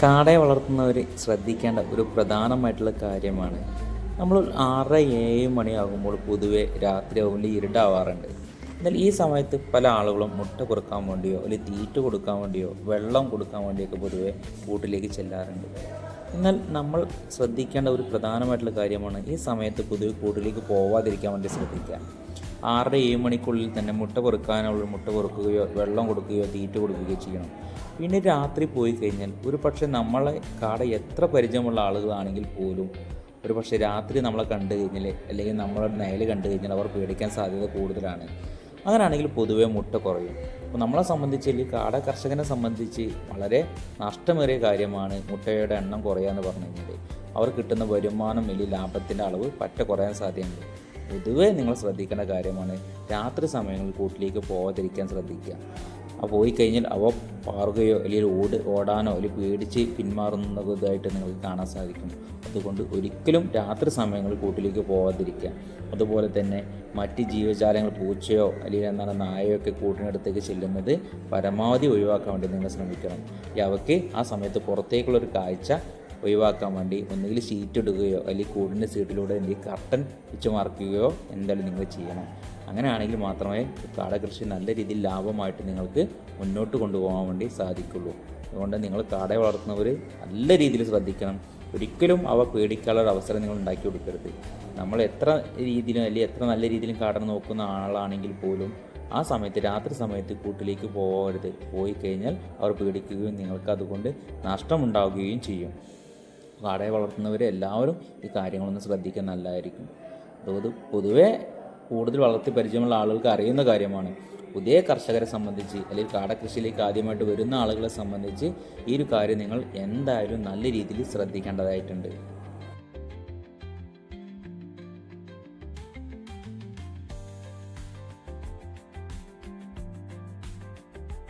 കാടയെ വളർത്തുന്നവർ ശ്രദ്ധിക്കേണ്ട ഒരു പ്രധാനമായിട്ടുള്ള കാര്യമാണ്. നമ്മൾ 6-7 മണിയാകുമ്പോൾ പൊതുവെ രാത്രിയാകുമ്പോൾ ഇരുട്ടാവാറുണ്ട്. എന്നാൽ ഈ സമയത്ത് പല ആളുകളും മുട്ട കൊടുക്കാൻ വേണ്ടിയോ അല്ലെങ്കിൽ തീറ്റ കൊടുക്കാൻ വേണ്ടിയോ വെള്ളം കൊടുക്കാൻ വേണ്ടിയൊക്കെ പൊതുവെ കൂട്ടിലേക്ക് ചെല്ലാറുണ്ട്. എന്നാൽ നമ്മൾ ശ്രദ്ധിക്കേണ്ട ഒരു പ്രധാനമായിട്ടുള്ള കാര്യമാണ് ഈ സമയത്ത് പൊതുവെ കൂട്ടിലേക്ക് പോവാതിരിക്കാൻ വേണ്ടി ശ്രദ്ധിക്കുക. 6-7 മണിക്കുള്ളിൽ തന്നെ മുട്ട പൊറുക്കാനുള്ള മുട്ട പൊറുക്കുകയോ വെള്ളം കൊടുക്കുകയോ തീറ്റ കൊടുക്കുകയോ ചെയ്യണം. പിന്നെ രാത്രി പോയി കഴിഞ്ഞാൽ ഒരു പക്ഷേ നമ്മളെ കാട എത്ര പരിചയമുള്ള ആളുകളാണെങ്കിൽ പോലും ഒരു പക്ഷേ രാത്രി നമ്മളെ കണ്ടു കഴിഞ്ഞാൽ അല്ലെങ്കിൽ നമ്മളെ നയൽ കണ്ടു കഴിഞ്ഞാൽ അവർ പേടിക്കാൻ സാധ്യത കൂടുതലാണ്. അങ്ങനെയാണെങ്കിൽ പൊതുവെ മുട്ട കുറയും. അപ്പോൾ നമ്മളെ സംബന്ധിച്ച് ഈ കാട കർഷകനെ സംബന്ധിച്ച് വളരെ നഷ്ടമേറിയ കാര്യമാണ് മുട്ടയുടെ എണ്ണം കുറയുക എന്ന് പറഞ്ഞു കഴിഞ്ഞാൽ. അവർ കിട്ടുന്ന വരുമാനം വലിയ ലാഭത്തിൻ്റെ അളവ് പറ്റ കുറയാൻ സാധ്യതയുണ്ട്. പൊതുവെ നിങ്ങൾ ശ്രദ്ധിക്കേണ്ട കാര്യമാണ് രാത്രി സമയങ്ങളിൽ കൂട്ടിലേക്ക് പോകാതിരിക്കാൻ ശ്രദ്ധിക്കുക. പോയി കഴിഞ്ഞാൽ അവ പാറുകയോ അല്ലെങ്കിൽ ഓടാനോ അല്ലെങ്കിൽ പേടിച്ച് പിന്മാറുന്നതായിട്ട് നിങ്ങൾക്ക് കാണാൻ സാധിക്കും. അതുകൊണ്ട് ഒരിക്കലും രാത്രി സമയങ്ങളിൽ കൂട്ടിലേക്ക് പോകാതിരിക്കുക. അതുപോലെ തന്നെ മറ്റ് ജീവജാലങ്ങൾ പൂച്ചയോ അല്ലെങ്കിൽ നായയോ ഒക്കെ കൂട്ടിനടുത്തേക്ക് ചെല്ലുന്നത് പരമാവധി ഒഴിവാക്കാൻ വേണ്ടി നിങ്ങൾ ശ്രമിക്കണം. അവയ്ക്ക് ആ സമയത്ത് പുറത്തേക്കുള്ളൊരു കാഴ്ച ഒഴിവാക്കാൻ വേണ്ടി ഒന്നുകിൽ ഷീറ്റ് ഇടുകയോ അല്ലെങ്കിൽ കൂടിൻ്റെ സീറ്റിലൂടെ എന്തെങ്കിലും കർട്ടൻ വെച്ച് മറക്കുകയോ എന്തായാലും നിങ്ങൾ ചെയ്യണം. അങ്ങനെയാണെങ്കിൽ മാത്രമേ കാട കൃഷി നല്ല രീതിയിൽ ലാഭമായിട്ട് നിങ്ങൾക്ക് മുന്നോട്ട് കൊണ്ടുപോകാൻ വേണ്ടി സാധിക്കുള്ളൂ. അതുകൊണ്ട് നിങ്ങൾ കാടയെ വളർത്തുന്നവർ നല്ല രീതിയിൽ ശ്രദ്ധിക്കണം. ഒരിക്കലും അവ പേടിക്കാനുള്ള അവസരം നിങ്ങൾ ഉണ്ടാക്കി കൊടുക്കരുത്. നമ്മൾ എത്ര രീതിയിലും അല്ലെങ്കിൽ എത്ര നല്ല രീതിയിലും കാടനെ നോക്കുന്ന ആളാണെങ്കിൽ പോലും ആ സമയത്ത് രാത്രി സമയത്ത് കൂട്ടിലേക്ക് പോകരുത്. പോയി കഴിഞ്ഞാൽ അവർ പേടിക്കുകയും നിങ്ങൾക്ക് അതുകൊണ്ട് നഷ്ടമുണ്ടാവുകയും ചെയ്യും. കാടയെ വളർത്തുന്നവർ എല്ലാവരും ഈ കാര്യങ്ങളൊന്ന് ശ്രദ്ധിക്കാൻ നല്ലതായിരിക്കും. അത് പൊതുവെ കൂടുതൽ വളർത്തി പരിചയമുള്ള ആളുകൾക്ക് അറിയുന്ന കാര്യമാണ്. പുതിയ കർഷകരെ സംബന്ധിച്ച് അല്ലെങ്കിൽ കാട കൃഷിയിലേക്ക് ആദ്യമായിട്ട് വരുന്ന ആളുകളെ സംബന്ധിച്ച് ഈ ഒരു കാര്യം നിങ്ങൾ എന്തായാലും നല്ല രീതിയിൽ ശ്രദ്ധിക്കേണ്ടതായിട്ടുണ്ട്.